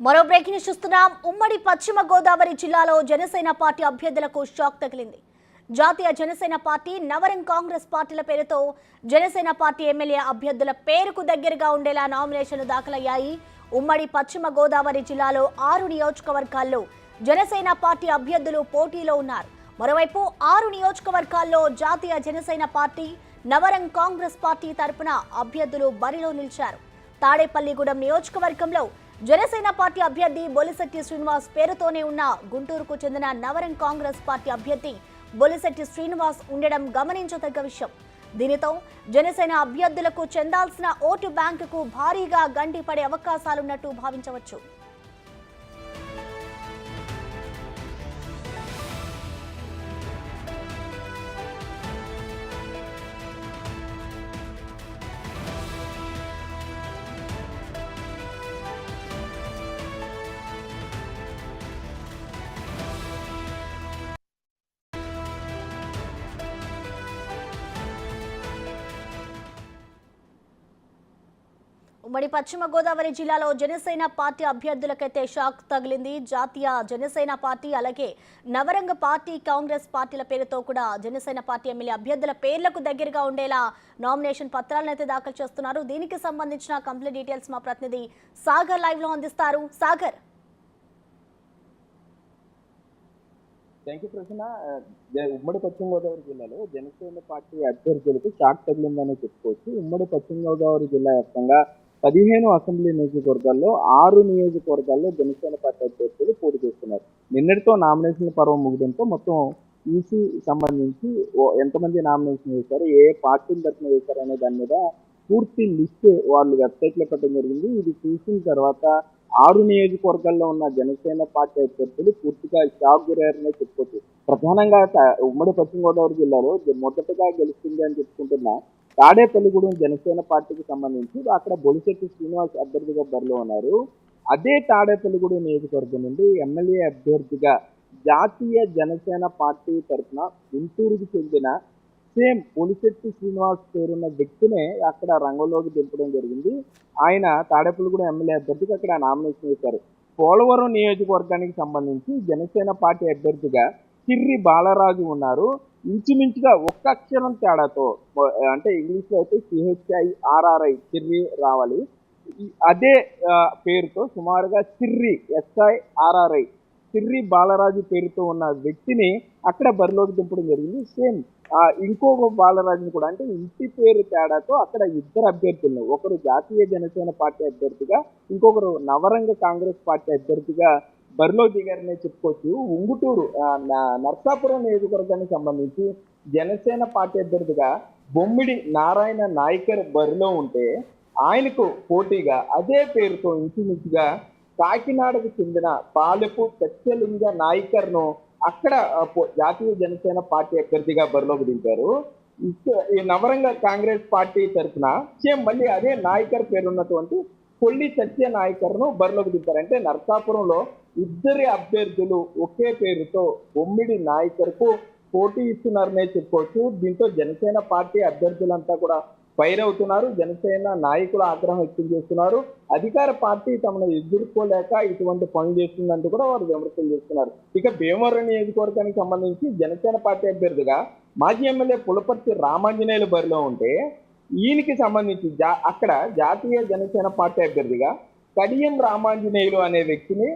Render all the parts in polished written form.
మరో breaking news చూస్తున్నాం. ఉమ్మడి పశ్చిమ గోదావరి జిల్లాలో జనసేన పార్టీ అభ్యర్థులకు షాక్ తగిలింది. జాతీయ జనసేన పార్టీ, నవరం కాంగ్రెస్ పార్టీల పేరుతో జనసేన పార్టీ ఎమ్మెల్యే అభ్యర్థుల పేరుకు దగ్గరగా ఉండేలా నామినేషన్లు దాఖలయ్యాయి. ఉమ్మడి పశ్చిమ గోదావరి జిల్లాలో 6 నియోజకవర్గాల్లో జనసేన పార్టీ అభ్యర్థులు పోటీలో ఉన్నారు. మరోవైపు 6 నియోజకవర్గాల్లో జాతీయ జనసేన పార్టీ, నవరం కాంగ్రెస్ పార్టీ తరపున అభ్యర్థులు బరిలో నిలిచారు. తాడేపల్లిగూడెం నియోజకవర్గంలో జనసేన పార్టీ అభ్యర్థి బొలిశెట్టి శ్రీనివాస్ పేరుతోనే ఉన్న గుంటూరుకు చెందిన నవరం కాంగ్రెస్ పార్టీ అభ్యర్థి బొలిశెట్టి శ్రీనివాస్ ఉండడం గమనించదగ్గ విషయం. దీనితో జనసేన అభ్యర్థులకు చెందాల్సిన ఓటు బ్యాంకుకు భారీగా గండి పడే అవకాశాలున్నట్టు భావించవచ్చు. ఉమ్మడి పశ్చిమ గోదావరి జిల్లాలో జనసేన పార్టీ అభ్యర్థులకైతే షాక్ తగిలింది. జాతీయ జనసేన పార్టీ అలాగే నవరంగ పార్టీ, కాంగ్రెస్ పార్టీల పేరుతో కూడా జనసేన పార్టీ ఎమ్మెల్యే అభ్యర్థుల పేర్లకు దగ్గరగా ఉండేలా నామినేషన్ పత్రాలను అయితే దాఖలు చేస్తున్నారు. దీనికి సంబంధించిన కంప్లీట్ డీటెయిల్స్ మా ప్రతినిధి సాగర్ లైవ్ లో అందిస్తారు. సాగర్, ఉమ్మడి పశ్చిమ గోదావరి జిల్లాలో జనసేన పార్టీ అభ్యర్థులకు షాక్ తగిలిందని చెప్పుకోవచ్చు. ఉమ్మడి పశ్చిమ గోదావరి జిల్లా వ్యాప్తంగా 15 అసెంబ్లీ నియోజకవర్గాల్లో 6 నియోజకవర్గాల్లో జనసేన పార్టీ అభ్యర్థులు పోటీ చేస్తున్నారు. నిన్నటితో నామినేషన్ పర్వం ముగియడంతో మొత్తం ఈసీ సంబంధించి ఎంతమంది నామినేషన్ వేశారు, ఏ పార్టీల తరఫున వేశారు అనే దాని మీద పూర్తి లిస్ట్ వాళ్ళు వెబ్సైట్లో పెట్టడం జరిగింది. ఇది చూసిన తర్వాత 6 నియోజకవర్గాల్లో ఉన్న జనసేన పార్టీ అభ్యర్థులు పూర్తిగా షాక్ గురయ్యారనే చెప్పుకోవచ్చు. ప్రధానంగా ఉమ్మడి పశ్చిమ గోదావరి జిల్లాలో మొదటగా గెలుస్తుంది అని చెప్పుకుంటున్న తాడేపల్లిగూడెం జనసేన పార్టీకి సంబంధించి అక్కడ బొలిశెట్టి శ్రీనివాస్ అభ్యర్థిగా బరిలో ఉన్నారు. అదే తాడేపల్లిగూడెం నియోజకవర్గం నుండి ఎమ్మెల్యే అభ్యర్థిగా జాతీయ జనసేన పార్టీ తరఫున గుంటూరుకు చెందిన సేమ్ బొలిశెట్టి శ్రీనివాస్ పేరున్న వ్యక్తినే అక్కడ రంగంలోకి దింపడం జరిగింది. ఆయన తాడేపల్లిగూడెం ఎమ్మెల్యే అభ్యర్థిగా అక్కడ నామినేషన్ వేశారు. పోలవరం నియోజకవర్గానికి సంబంధించి జనసేన పార్టీ అభ్యర్థిగా చిర్రి బాలరాజు ఉన్నారు. ఇంచుమించుగా ఒక్క అక్షరం తేడాతో, అంటే ఇంగ్లీష్లో అయితే CHIRRI చిర్రి రావాలి, అదే పేరుతో సుమారుగా చిర్రి SIRRI చిర్రి బాలరాజు పేరుతో ఉన్న వ్యక్తిని అక్కడ బరిలోకి దింపడం జరిగింది. సేమ్ ఇంకొక బాలరాజుని కూడా, అంటే ఇంటి పేరు తేడాతో అక్కడ ఇద్దరు అభ్యర్థులను, ఒకరు జాతీయ జనసేన పార్టీ అభ్యర్థిగా, ఇంకొకరు నవరంగ కాంగ్రెస్ పార్టీ అభ్యర్థిగా బరిలో దిగారనే చెప్పుకోవచ్చు. ఉంగుటూరు నర్సాపురం నియోజకవర్గానికి సంబంధించి జనసేన పార్టీ అభ్యర్థిగా బొమ్మిడి నారాయణ నాయకర్ బరిలో ఉంటే ఆయనకు పోటీగా అదే పేరుతో ఇంచుమించుగా కాకినాడకు చెందిన పాలెపు సత్యలింగ నాయకర్ను అక్కడ జాతీయ జనసేన పార్టీ అభ్యర్థిగా బరిలోకి దింపారు. ఈ నవరంగ కాంగ్రెస్ పార్టీ తరఫున సేమ్ మళ్ళీ అదే నాయకర్ పేరున్నటువంటి కొల్లి సత్య నాయకర్ను బరిలోకి దింపారు. అంటే నర్సాపురంలో ఇద్దరి అభ్యర్థులు ఒకే పేరుతో బొమ్మిడి నాయకర్కు పోటీ ఇస్తున్నారనే చెప్పుకోవచ్చు. దీంతో జనసేన పార్టీ అభ్యర్థులంతా కూడా ఫైర్ అవుతున్నారు. జనసేన నాయకులు ఆగ్రహం వ్యక్తం చేస్తున్నారు. అధికార పార్టీ తమను ఎదుర్కోలేక ఇటువంటి పనులు చేస్తుందంటూ కూడా వారు విమర్శలు చేస్తున్నారు. ఇక భీమవరం నియోజకవర్గానికి సంబంధించి జనసేన పార్టీ అభ్యర్థిగా మాజీ ఎమ్మెల్యే పులపర్తి రామాంజనేయులు బరిలో ఉంటే ఈయనకి సంబంధించి అక్కడ జాతీయ జనసేన పార్టీ అభ్యర్థిగా కడియం రామాంజనేయులు అనే వ్యక్తిని,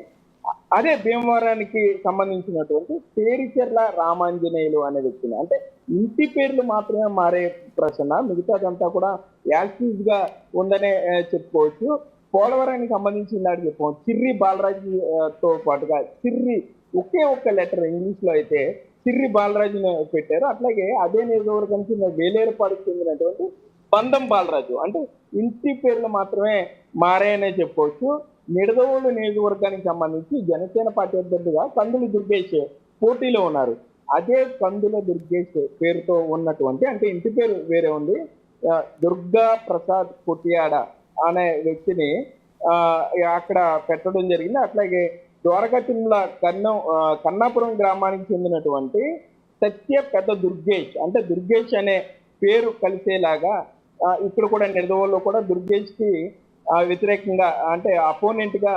అదే భీమవరానికి సంబంధించినటువంటి పేరిచెర్ల రామాంజనేయులు అనే వ్యక్తిని, అంటే ఇంటి పేర్లు మాత్రమే మారే ప్రశ్న, మిగతాదంతా కూడా యాక్టివ్ గా ఉందనే చెప్పుకోవచ్చు. పోలవరానికి సంబంధించి నాడు చెప్పుకోవచ్చు, చిర్రి బాలరాజుతో పాటుగా చిర్రి ఒకే ఒక్క లెటర్ ఇంగ్లీష్ లో అయితే చిర్రి బాలరాజుని పెట్టారు. అట్లాగే అదే నియోజకవర్గానికి వేలేరుపాడుకు చెందినటువంటి బంధం బాలరాజు, అంటే ఇంటి పేర్లు మాత్రమే మారాయనే చెప్పుకోవచ్చు. నిడదవోలు నియోజకవర్గానికి సంబంధించి జనసేన పార్టీ అభ్యర్థిగా కందుల దుర్గేష్ పోటీలో ఉన్నారు. అదే కందుల దుర్గేష్ పేరుతో ఉన్నటువంటి, అంటే ఇంటి పేరు వేరే ఉంది, దుర్గా ప్రసాద్ కొట్టియాడ అనే వ్యక్తిని అక్కడ పెట్టడం జరిగింది. అట్లాగే ద్వారకాతిరుమల కన్నాపురం గ్రామానికి చెందినటువంటి సత్య పెద్ద దుర్గేష్, అంటే దుర్గేష్ అనే పేరు కలిసేలాగా ఇక్కడ కూడా నిడదవోలో కూడా దుర్గేష్కి వ్యతిరేకంగా అంటే అపోనెంట్ గా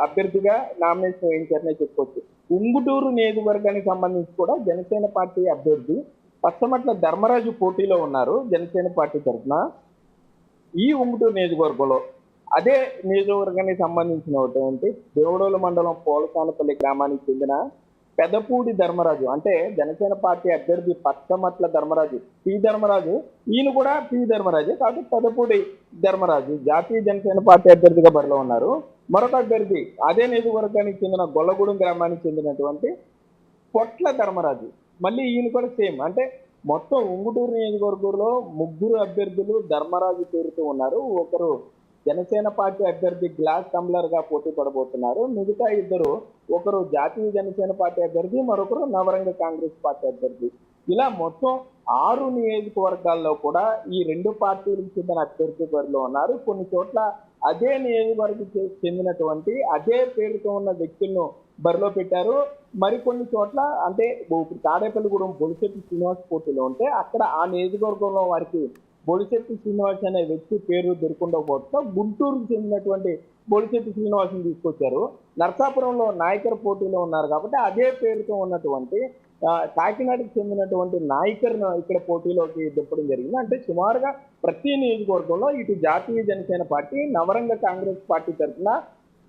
అభ్యర్థిగా నామినేషన్ వేయించారనే చెప్పుకోవచ్చు. ఉంగుటూరు నియోజకవర్గానికి సంబంధించి కూడా జనసేన పార్టీ అభ్యర్థి పచ్చమట్ల ధర్మరాజు పోటీలో ఉన్నారు జనసేన పార్టీ తరఫున. ఈ ఉంగుటూరు నియోజకవర్గంలో అదే నియోజకవర్గానికి సంబంధించినటువంటి దేవుడోలు మండలం పోలసానపల్లి గ్రామానికి చెందిన పెదపూడి ధర్మరాజు, అంటే జనసేన పార్టీ అభ్యర్థి పచ్చమట్ల ధర్మరాజు, పి ధర్మరాజు, ఈయన కూడా పి ధర్మరాజు కాదు, పెదపూడి ధర్మరాజు జాతీయ జనసేన పార్టీ అభ్యర్థిగా బరిలో ఉన్నారు. మరొక అభ్యర్థి అదే నియోజకవర్గానికి చెందిన గొల్లగూడెం గ్రామానికి చెందినటువంటి పొట్ల ధర్మరాజు, మళ్ళీ ఈయన కూడా సేమ్. అంటే మొత్తం ఉంగుటూరు నియోజకవర్గంలో ముగ్గురు అభ్యర్థులు ధర్మరాజు పేరుతో ఉన్నారు. ఒకరు జనసేన పార్టీ అభ్యర్థి గ్లాస్ టంబ్లర్ గా పోటీ పడబోతున్నారు. మిగతా ఇద్దరు, ఒకరు జాతీయ జనసేన పార్టీ అభ్యర్థి, మరొకరు నవరంగ కాంగ్రెస్ పార్టీ అభ్యర్థి. ఇలా మొత్తం 6 నియోజకవర్గాల్లో కూడా ఈ రెండు పార్టీలకు చెందిన అభ్యర్థి బరిలో ఉన్నారు. కొన్ని చోట్ల అదే నియోజకవర్గం చెందినటువంటి అదే పేరుతో ఉన్న వ్యక్తులను బరిలో పెట్టారు. మరికొన్ని చోట్ల అంటే ఇప్పుడు తాడేపల్లిగూడెం బొలిశెట్టి శ్రీనివాస్ పోటీలో ఉంటే అక్కడ ఆ నియోజకవర్గంలో వారికి బొలిశెట్టి శ్రీనివాస్ అనే వ్యక్తి పేరు దొరకకపోతే గుంటూరుకు చెందినటువంటి బొలిశెట్టి శ్రీనివాస్ని తీసుకొచ్చారు. నర్సాపురంలో నాయకర్ పోటీలో ఉన్నారు కాబట్టి అదే పేరుతో ఉన్నటువంటి కాకినాడకు చెందినటువంటి నాయకర్ను ఇక్కడ పోటీలోకి దింపడం జరిగింది. అంటే సుమారుగా ప్రతి నియోజకవర్గంలో ఇటు జాతీయ జనసేన పార్టీ, నవరంగ కాంగ్రెస్ పార్టీ తరఫున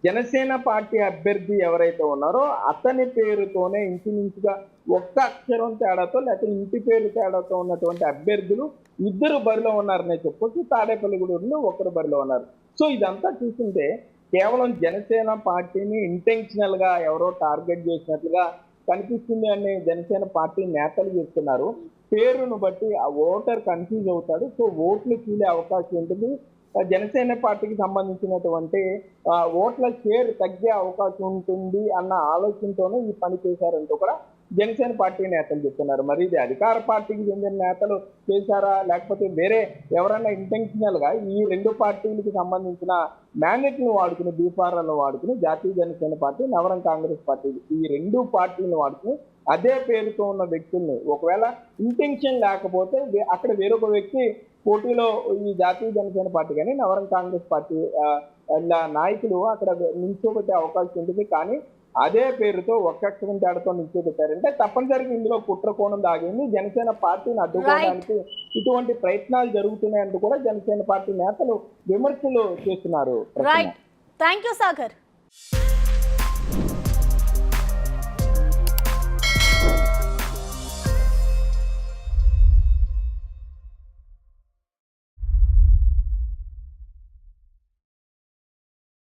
జనసేన పార్టీ అభ్యర్థి ఎవరైతే ఉన్నారో అతని పేరుతోనే ఇంచుమించుగా ఒక్క అక్షరం తేడాతో లేకపోతే ఇంటి పేరు తేడాతో ఉన్నటువంటి అభ్యర్థులు ఇద్దరు బరిలో ఉన్నారనే చెప్పొచ్చు. తాడేపల్లిగూడెంలో ఒకరు బరిలో ఉన్నారు. సో ఇదంతా చూస్తుంటే కేవలం జనసేన పార్టీని ఇంటెన్షనల్ గా ఎవరో టార్గెట్ చేసినట్లుగా కనిపిస్తుంది అని జనసేన పార్టీ నేతలు చెప్తున్నారు. పేరును బట్టి ఆ ఓటర్ కన్ఫ్యూజ్ అవుతాడు. సో ఓట్లు చీలే అవకాశం ఉంటుంది. జనసేన పార్టీకి సంబంధించినటువంటి ఓట్ల షేర్ తగ్గే అవకాశం ఉంటుంది అన్న ఆలోచనతోనే ఈ పని చేశారంటూ కూడా జనసేన పార్టీ నేతలు చెప్తున్నారు. మరి ఇది అధికార పార్టీకి చెందిన నేతలు చేశారా, లేకపోతే వేరే ఎవరైనా ఇంటెన్షనల్ గా ఈ రెండు పార్టీలకు సంబంధించిన మ్యాగ్నెట్లను వాడుకుని, బీఫారాలను వాడుకుని జాతీయ జనసేన పార్టీ, నవరం కాంగ్రెస్ పార్టీ ఈ రెండు పార్టీలను వాడుకుని అదే పేరుతో ఉన్న వ్యక్తుల్ని, ఒకవేళ ఇంటెన్షన్ లేకపోతే అక్కడ వేరొక వ్యక్తి పోటీలో ఈ జాతీయ జనసేన పార్టీ కానీ నవరం కాంగ్రెస్ పార్టీ నాయకులు అక్కడ నిల్చోబెట్టే అవకాశం ఉంటుంది. కానీ అదే పేరుతో ఒక్క అక్షరం తేడాతో నిల్చోబెట్టారంటే తప్పనిసరిగా ఇందులో కుట్ర కోణం దాగింది. జనసేన పార్టీని అడ్డుకోవడానికి ఇటువంటి ప్రయత్నాలు జరుగుతున్నాయంటూ కూడా జనసేన పార్టీ నేతలు విమర్శలు చేస్తున్నారు. Right, thank you Sagar.